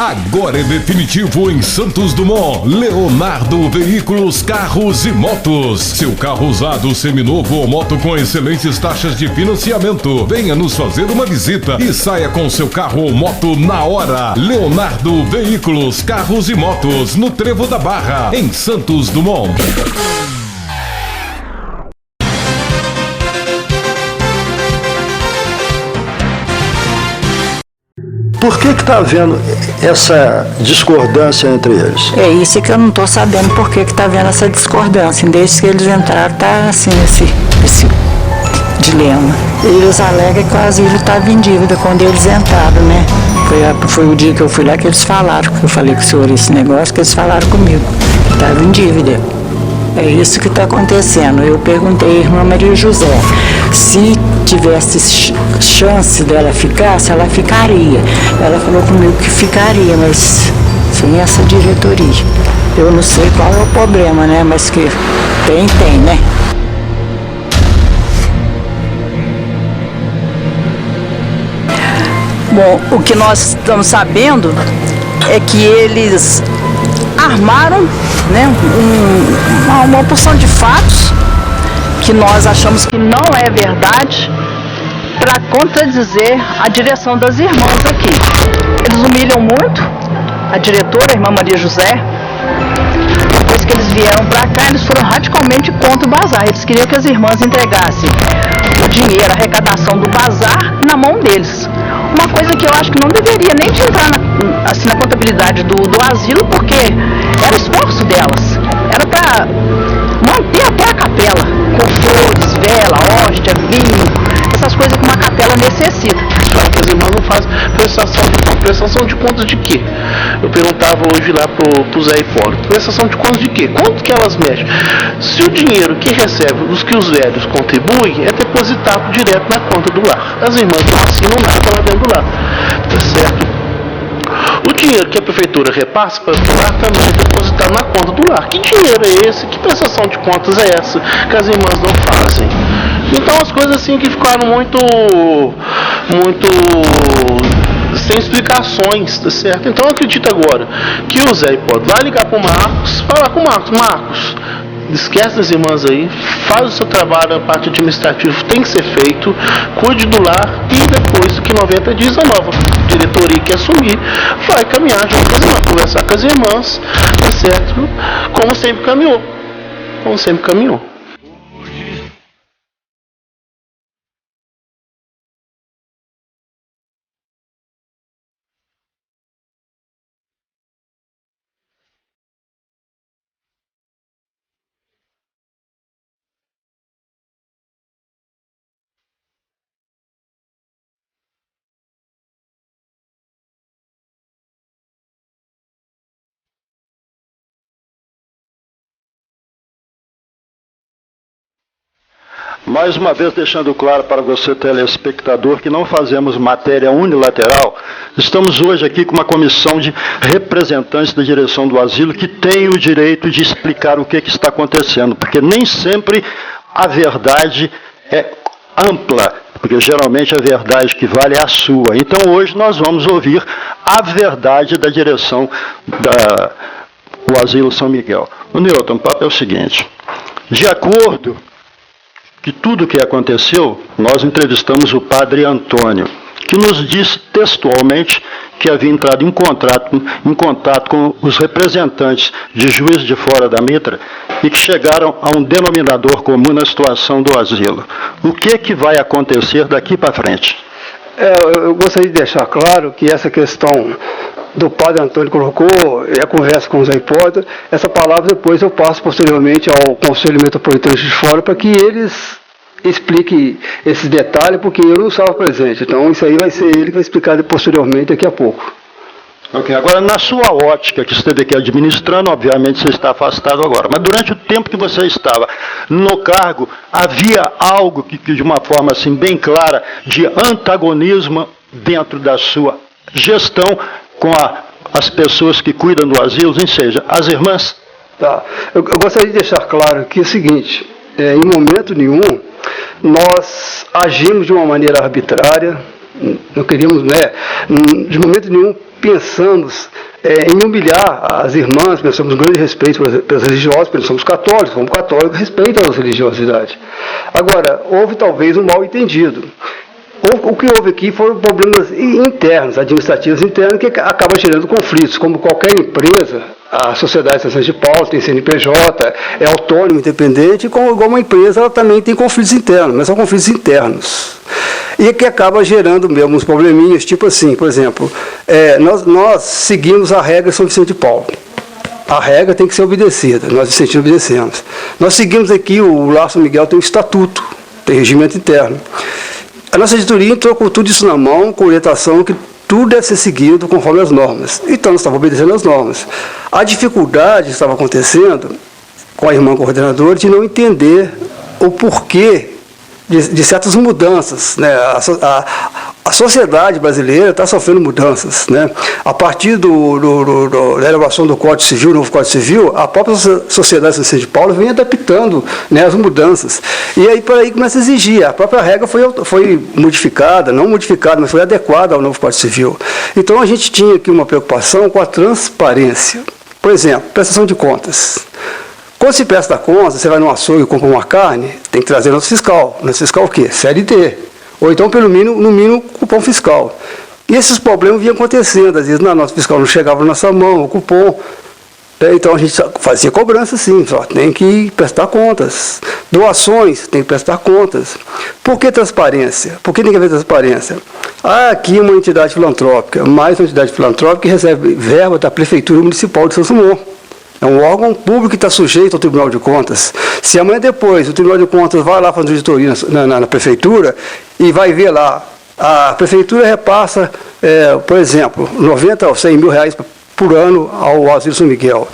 Agora é definitivo em Santos Dumont. Leonardo Veículos, Carros e Motos. Seu carro usado, seminovo ou moto com excelentes taxas de financiamento. Venha nos fazer uma visita e saia com seu carro ou moto na hora. Leonardo Veículos, Carros e Motos, no Trevo da Barra, em Santos Dumont. Por que está havendo essa discordância entre eles? É isso que eu não estou sabendo, por que está havendo essa discordância. Desde que eles entraram, está assim, esse dilema. Eles alegam que o asilo estava em dívida quando eles entraram, né? Foi o dia que eu fui lá que eles falaram, que eu falei com o senhor esse negócio, que eles falaram comigo, que estava em dívida. É isso que está acontecendo. Eu perguntei à irmã Maria José se tivesse chance dela ficar, se ela ficaria. Ela falou comigo que ficaria, mas sem essa diretoria. Eu não sei qual é o problema, né? Mas que tem, né? Bom, o que nós estamos sabendo é que eles armaram, né, uma porção de fatos que nós achamos que não é verdade para contradizer a direção das irmãs aqui. Eles humilham muito a diretora, a irmã Maria José. Depois que eles vieram para cá, eles foram radicalmente contra o bazar. Eles queriam que as irmãs entregassem o dinheiro, a arrecadação do bazar na mão deles. Uma coisa que eu acho que não deveria nem entrar na contabilidade do asilo, porque era esforço delas. Era para manter até a capela, com flores, vela, hóstia, vinho, essas coisas que uma capela necessita. Que as irmãs não fazem prestação de contas de quê? Eu perguntava hoje lá pro Zé Hipólito, prestação de contas de quê? Quanto que elas mexem? Se o dinheiro que recebe, os que os velhos contribuem, é depositado direto na conta do lar. As irmãs não assinam nada lá dentro do lar, tá certo? O dinheiro que a prefeitura repassa para o lar também é depositado na conta do lar. Que dinheiro é esse? Que prestação de contas é essa que as irmãs não fazem? Então as coisas assim que ficaram muito sem explicações, tá certo? Então eu acredito agora que o Zé Hipólito vai ligar para o Marcos, falar com o Marcos, esquece das irmãs aí, faz o seu trabalho, a parte administrativa tem que ser feito, cuide do lar e depois que 90 dias a nova diretoria que assumir vai caminhar junto com as irmãs, conversar com as irmãs, tá certo? Como sempre caminhou. Mais uma vez deixando claro para você, telespectador, que não fazemos matéria unilateral. Estamos hoje aqui com uma comissão de representantes da direção do asilo que tem o direito de explicar o que está acontecendo, porque nem sempre a verdade é ampla, porque geralmente a verdade que vale é a sua. Então hoje nós vamos ouvir a verdade da direção do Asilo São Miguel. O Newton, o papo é o seguinte: de acordo que tudo o que aconteceu, nós entrevistamos o padre Antônio, que nos disse textualmente que havia entrado em contato com os representantes de Juiz de Fora da Mitra e que chegaram a um denominador comum na situação do asilo. O que vai acontecer daqui para frente? Eu gostaria de deixar claro que essa questão do padre Antônio colocou, e a conversa com o Zé Hipólito, essa palavra depois eu passo posteriormente ao Conselho Metropolitano de Fora para que eles expliquem esses detalhes, porque eu não estava presente. Então isso aí vai ser ele que vai explicar posteriormente daqui a pouco. Ok, agora na sua ótica que esteve aqui administrando, obviamente você está afastado agora, mas durante o tempo que você estava no cargo, havia algo que de uma forma assim bem clara, de antagonismo dentro da sua gestão com as pessoas que cuidam do asilo, ou seja, as irmãs? Tá. Eu gostaria de deixar claro que é o seguinte, em momento nenhum, nós agimos de uma maneira arbitrária, Não queríamos, de momento nenhum pensamos em humilhar as irmãs, nós temos um grande respeito pelas religiosas, porque nós somos católicos, como católicos, respeitam a nossa religiosidade. Agora, houve talvez um mal entendido. O que houve aqui foram problemas internos, administrativos internos, que acabam gerando conflitos. Como qualquer empresa, a Sociedade de São Paulo tem CNPJ, é autônoma, independente, e como uma empresa, ela também tem conflitos internos, mas são conflitos internos. E que acaba gerando mesmo uns probleminhas, tipo assim, por exemplo, nós seguimos a regra de São Vicente de Paulo. A regra tem que ser obedecida, nós Vicentinos obedecemos. Nós seguimos aqui, o Lar São Miguel tem um estatuto, tem regimento interno. A nossa editoria entrou com tudo isso na mão, com orientação que tudo deve ser seguido conforme as normas. Então, nós estávamos obedecendo as normas. A dificuldade que estava acontecendo com a irmã coordenadora de não entender o porquê de certas mudanças, né? A sociedade brasileira está sofrendo mudanças, né? A partir da elaboração do Código Civil, novo Código Civil, a própria sociedade de São de Paulo vem adaptando, né, as mudanças. E aí, por aí começa a exigir. A própria regra foi modificada, não modificada, mas foi adequada ao novo Código Civil. Então, a gente tinha aqui uma preocupação com a transparência. Por exemplo, prestação de contas. Quando se presta conta, você vai no açougue e compra uma carne, tem que trazer nota fiscal. Nota fiscal o quê? CLT. Ou então, no mínimo, cupom fiscal. E esses problemas vinham acontecendo. Às vezes, na nota fiscal não chegava na nossa mão, o cupom. Então, a gente fazia cobrança, sim. Só tem que prestar contas. Doações, tem que prestar contas. Por que transparência? Por que tem que haver transparência? Aqui uma entidade filantrópica, mais uma entidade filantrópica que recebe verba da Prefeitura Municipal de São Simão. É um órgão público que está sujeito ao Tribunal de Contas. Se amanhã depois o Tribunal de Contas vai lá fazer auditoria na Prefeitura e vai ver lá, a Prefeitura repassa, por exemplo, 90 ou 100 mil reais por ano ao Asilo São Miguel.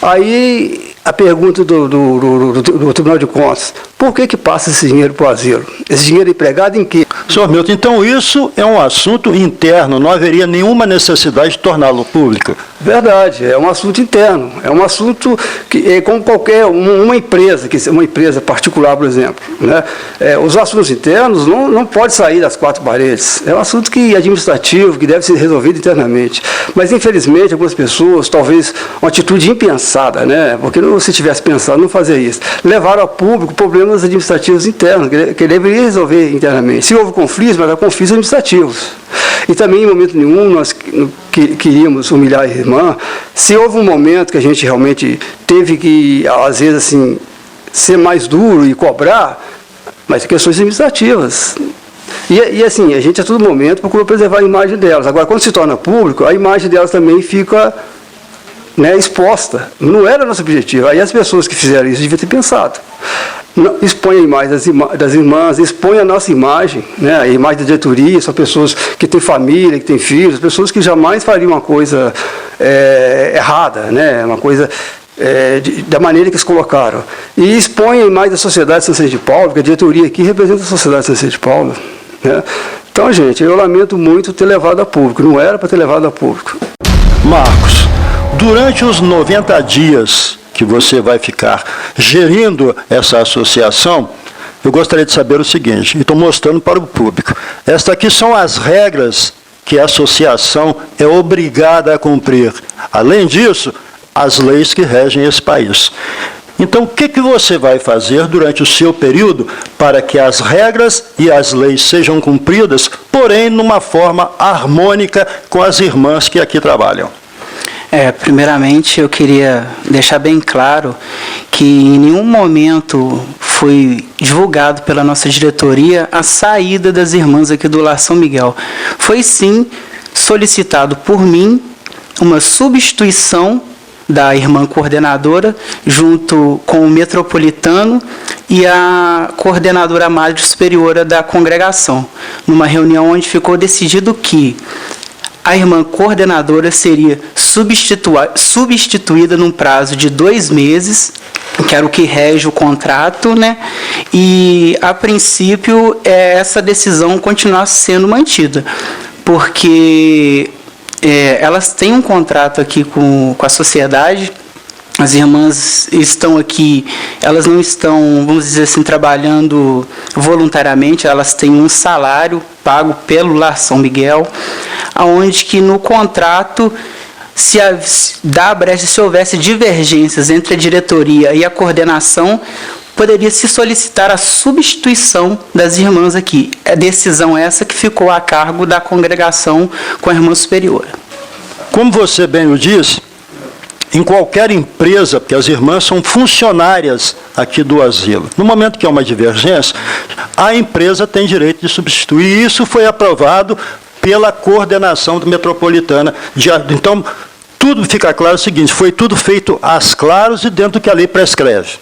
Aí a pergunta do Tribunal de Contas, por que passa esse dinheiro para o asilo? Esse dinheiro é empregado em quê? Senhor Milton, então isso é um assunto interno, não haveria nenhuma necessidade de torná-lo público? Verdade, é um assunto interno, é um assunto que é como qualquer uma empresa particular, por exemplo, né? Os assuntos internos não podem sair das quatro paredes, é um assunto administrativo, que deve ser resolvido internamente. Mas, infelizmente, algumas pessoas, talvez uma atitude impensada, né? Porque se tivesse pensado, não fazia isso, levaram ao público problemas administrativos internos, que deveria resolver internamente. Se houve conflitos, mas há conflitos administrativos. E também, em momento nenhum, nós queríamos humilhar a irmã. Se houve um momento que a gente realmente teve que, às vezes, assim, ser mais duro e cobrar, mas questões administrativas. E assim, a gente a todo momento procura preservar a imagem delas. Agora, quando se torna público, a imagem delas também fica, né, exposta. Não era nosso objetivo. Aí as pessoas que fizeram isso deviam ter pensado. Expõe a imagem das irmãs, expõe a nossa imagem, né? A imagem da diretoria, são pessoas que têm família, que têm filhos, pessoas que jamais fariam uma coisa errada, né? Uma coisa da maneira que se colocaram. E expõe a imagem da sociedade de São Vicente de Paulo, porque a diretoria aqui representa a sociedade de São Vicente de Paulo, né? Então, gente, eu lamento muito ter levado a público, não era para ter levado a público. Marcos, durante os 90 dias que você vai ficar gerindo essa associação, eu gostaria de saber o seguinte, e estou mostrando para o público. Estas aqui são as regras que a associação é obrigada a cumprir. Além disso, as leis que regem esse país. Então, o que você vai fazer durante o seu período para que as regras e as leis sejam cumpridas, porém, numa forma harmônica com as irmãs que aqui trabalham? Primeiramente, eu queria deixar bem claro que em nenhum momento foi divulgado pela nossa diretoria a saída das irmãs aqui do Lar São Miguel. Foi, sim, solicitado por mim uma substituição da irmã coordenadora, junto com o metropolitano e a coordenadora madre superiora da congregação, numa reunião onde ficou decidido que a irmã coordenadora seria substituída num prazo de 2 meses, que era o que rege o contrato, né? E, a princípio, essa decisão continuasse sendo mantida, porque elas têm um contrato aqui com a sociedade As irmãs estão aqui, elas não estão, vamos dizer assim, trabalhando voluntariamente, elas têm um salário pago pelo Lar São Miguel, onde que no contrato, se houvesse divergências entre a diretoria e a coordenação, poderia se solicitar a substituição das irmãs aqui. É decisão essa que ficou a cargo da congregação com a irmã superiora. Como você bem o disse, em qualquer empresa, porque as irmãs são funcionárias aqui do asilo, no momento que há uma divergência, a empresa tem direito de substituir. Isso foi aprovado pela coordenação metropolitana. Então, tudo fica claro o seguinte, foi tudo feito às claras e dentro do que a lei prescreve.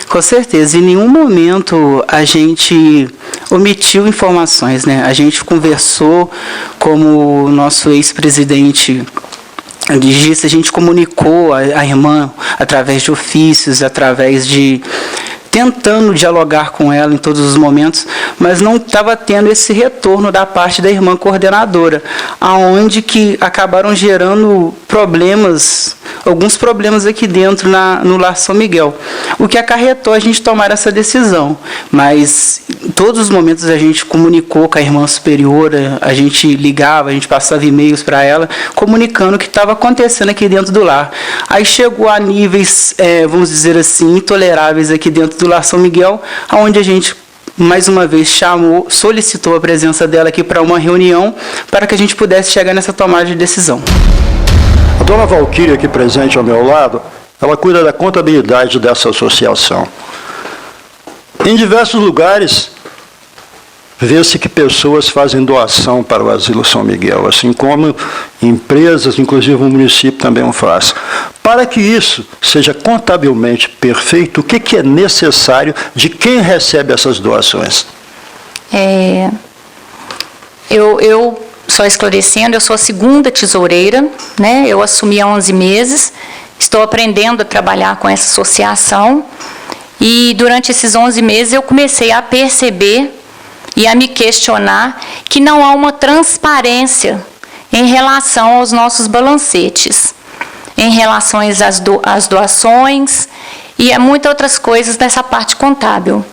Com certeza, em nenhum momento a gente omitiu informações, né? A gente conversou, como o nosso ex-presidente disse, a gente comunicou a irmã através de ofícios, através de tentando dialogar com ela em todos os momentos, mas não estava tendo esse retorno da parte da irmã coordenadora, aonde que acabaram gerando problemas, alguns problemas aqui dentro no Lar São Miguel, o que acarretou a gente tomar essa decisão. Mas em todos os momentos a gente comunicou com a irmã superiora, a gente ligava, a gente passava e-mails para ela, comunicando o que estava acontecendo aqui dentro do lar. Aí chegou a níveis, vamos dizer assim, intoleráveis aqui dentro do Lar São Miguel, onde a gente mais uma vez solicitou a presença dela aqui para uma reunião, para que a gente pudesse chegar nessa tomada de decisão. A dona Valquíria, aqui presente ao meu lado, ela cuida da contabilidade dessa associação. Em diversos lugares, vê-se que pessoas fazem doação para o Asilo São Miguel, assim como empresas, inclusive o município também o faz. Para que isso seja contabilmente perfeito, o que é necessário de quem recebe essas doações? Eu só esclarecendo, eu sou a segunda tesoureira, né? Eu assumi há 11 meses, estou aprendendo a trabalhar com essa associação e durante esses 11 meses eu comecei a perceber e a me questionar que não há uma transparência em relação aos nossos balancetes, em relação às doações e a muitas outras coisas dessa parte contábil.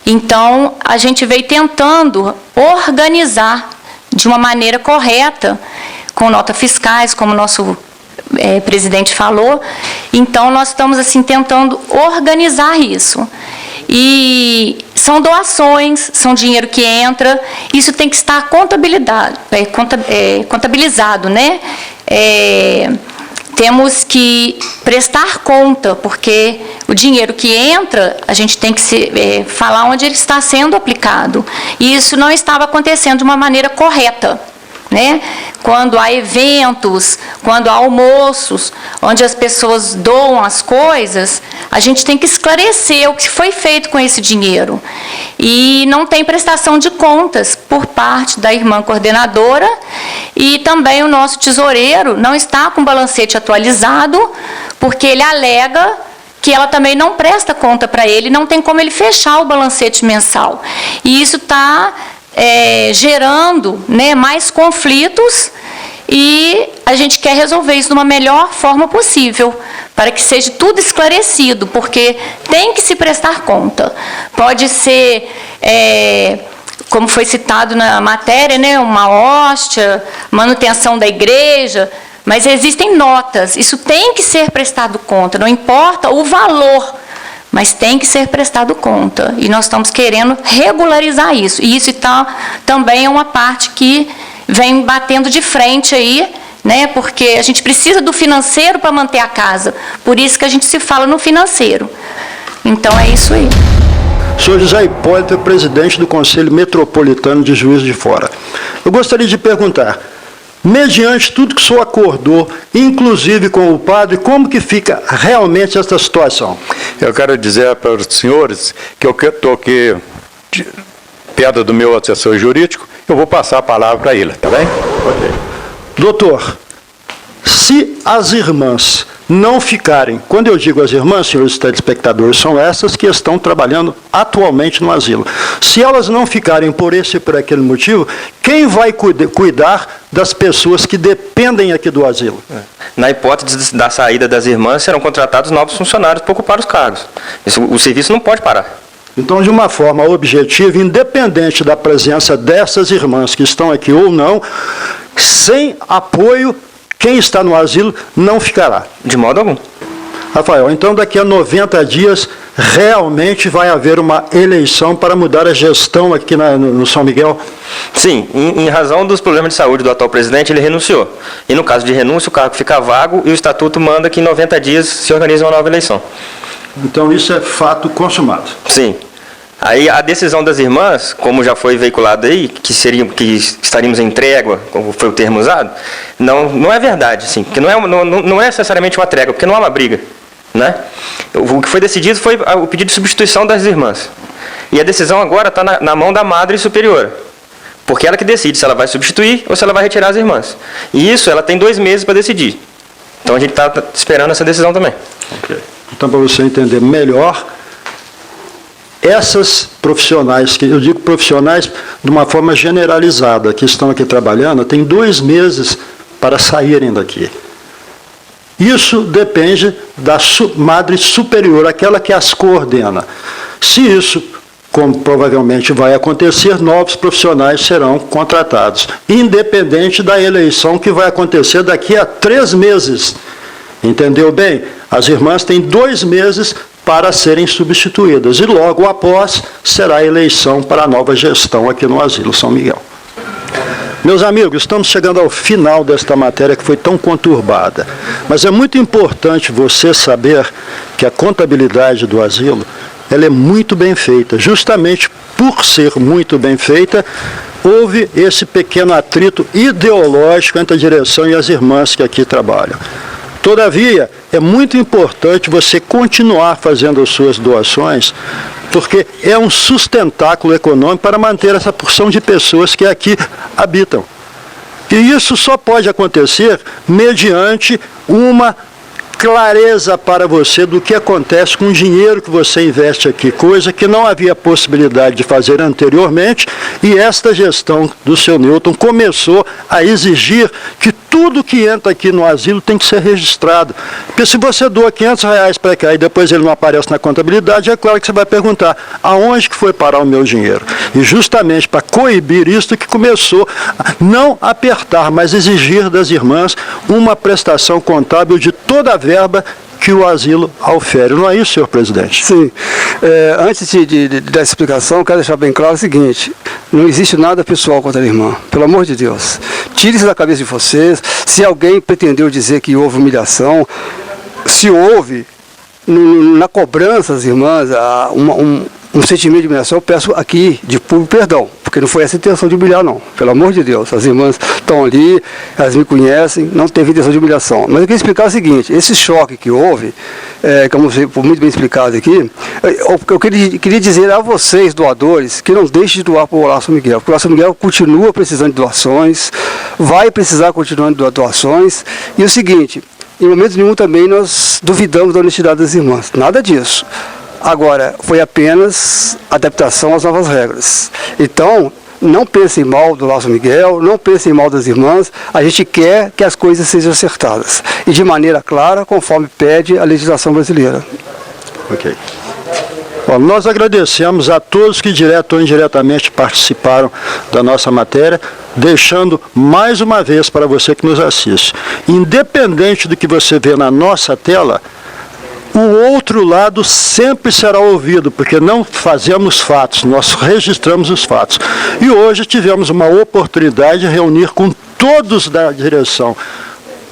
Então, a gente veio tentando organizar de uma maneira correta, com notas fiscais, como o nosso presidente falou. Então, nós estamos assim tentando organizar isso. E são doações, são dinheiro que entra, isso tem que estar contabilizado, né? Temos que prestar conta, porque o dinheiro que entra, a gente tem que falar onde ele está sendo aplicado. E isso não estava acontecendo de uma maneira correta, né? Quando há eventos, quando há almoços, onde as pessoas doam as coisas, a gente tem que esclarecer o que foi feito com esse dinheiro. E não tem prestação de contas por parte da irmã coordenadora e também o nosso tesoureiro não está com o balancete atualizado, porque ele alega que ela também não presta conta para ele, não tem como ele fechar o balancete mensal. E isso está gerando, né, mais conflitos e a gente quer resolver isso de uma melhor forma possível, para que seja tudo esclarecido, porque tem que se prestar conta. Pode ser, como foi citado na matéria, né, uma hóstia, manutenção da igreja, mas existem notas, isso tem que ser prestado conta, não importa o valor, mas tem que ser prestado conta. E nós estamos querendo regularizar isso. E isso também é uma parte que vem batendo de frente aí, né? Porque a gente precisa do financeiro para manter a casa. Por isso que a gente se fala no financeiro. Então é isso aí. O senhor José Hipólito é presidente do Conselho Metropolitano de Juiz de Fora. Eu gostaria de perguntar, mediante tudo que o senhor acordou, inclusive com o padre, como que fica realmente essa situação? Eu quero dizer para os senhores que eu estou aqui perto do meu assessor jurídico, eu vou passar a palavra para ele, tá bem? Ok. Doutor, se as irmãs não ficarem, quando eu digo as irmãs, senhores telespectadores, são essas que estão trabalhando atualmente no asilo. Se elas não ficarem por esse e por aquele motivo, quem vai cuidar das pessoas que dependem aqui do asilo? na hipótese da saída das irmãs, serão contratados novos funcionários para ocupar os cargos. O serviço não pode parar. Então, de uma forma objetiva, independente da presença dessas irmãs que estão aqui ou não, sem apoio, quem está no asilo não ficará. De modo algum. Rafael, então daqui a 90 dias realmente vai haver uma eleição para mudar a gestão aqui no São Miguel? Sim, em razão dos problemas de saúde do atual presidente, ele renunciou. E no caso de renúncia, o cargo fica vago e o estatuto manda que em 90 dias se organize uma nova eleição. Então isso é fato consumado? Sim. Aí a decisão das irmãs, como já foi veiculado aí, que estaríamos em trégua, como foi o termo usado, não é verdade, sim, porque não é necessariamente uma trégua, porque não há uma briga, né? O que foi decidido foi o pedido de substituição das irmãs. E a decisão agora está na mão da Madre Superiora, porque ela que decide se ela vai substituir ou se ela vai retirar as irmãs. E isso ela tem 2 meses para decidir. Então a gente está esperando essa decisão também. Okay. Então, para você entender melhor, essas profissionais, que eu digo profissionais de uma forma generalizada, que estão aqui trabalhando, têm 2 meses para saírem daqui. Isso depende da Madre Superior, aquela que as coordena. Se isso, como provavelmente vai acontecer, novos profissionais serão contratados, independente da eleição que vai acontecer daqui a 3 meses. Entendeu bem? As irmãs têm 2 meses para serem substituídas. E logo após será a eleição para a nova gestão aqui no Asilo São Miguel. Meus amigos, estamos chegando ao final desta matéria que foi tão conturbada. Mas é muito importante você saber que a contabilidade do asilo ela é muito bem feita. Justamente por ser muito bem feita, houve esse pequeno atrito ideológico entre a direção e as irmãs que aqui trabalham. Todavia, é muito importante você continuar fazendo as suas doações, porque é um sustentáculo econômico para manter essa porção de pessoas que aqui habitam. E isso só pode acontecer mediante uma clareza para você do que acontece com o dinheiro que você investe aqui, coisa que não havia possibilidade de fazer anteriormente, e esta gestão do seu Newton começou a exigir que tudo que entra aqui no asilo tem que ser registrado. Porque se você doa R$500 para cá e depois ele não aparece na contabilidade, é claro que você vai perguntar, aonde que foi parar o meu dinheiro? E justamente para coibir isso que começou a não apertar, mas exigir das irmãs uma prestação contábil de toda a verba que o asilo ofere. Não é isso, senhor presidente? Sim. Antes da explicação, quero deixar bem claro o seguinte: não existe nada pessoal contra a irmã, pelo amor de Deus. Tire isso da cabeça de vocês. Se alguém pretendeu dizer que houve humilhação, se houve, na cobrança das irmãs, um sentimento de humilhação, eu peço aqui de público perdão, porque não foi essa a intenção de humilhar, não. Pelo amor de Deus, as irmãs estão ali, elas me conhecem, não teve intenção de humilhação. Mas eu queria explicar o seguinte: esse choque que houve, como foi muito bem explicado aqui, eu queria dizer a vocês, doadores, que não deixem de doar para o Lar São Miguel, porque o Lar São Miguel continua precisando de doações, vai precisar continuar de doações, e o seguinte, em momento nenhum também nós duvidamos da honestidade das irmãs, nada disso. Agora, foi apenas adaptação às novas regras. Então, não pensem mal do Lar São Miguel, não pensem mal das irmãs, a gente quer que as coisas sejam acertadas. E de maneira clara, conforme pede a legislação brasileira. Ok. Bom, nós agradecemos a todos que direto ou indiretamente participaram da nossa matéria, deixando mais uma vez para você que nos assiste, independente do que você vê na nossa tela, o outro lado sempre será ouvido, porque não fazemos fatos, nós registramos os fatos. E hoje tivemos uma oportunidade de reunir com todos da direção,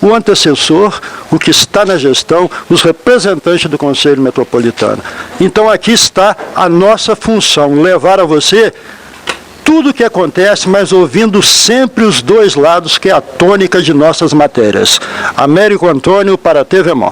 o antecessor, o que está na gestão, os representantes do Conselho Metropolitano. Então aqui está a nossa função, levar a você tudo o que acontece, mas ouvindo sempre os 2 lados, que é a tônica de nossas matérias. Américo Antônio para a TV Mó.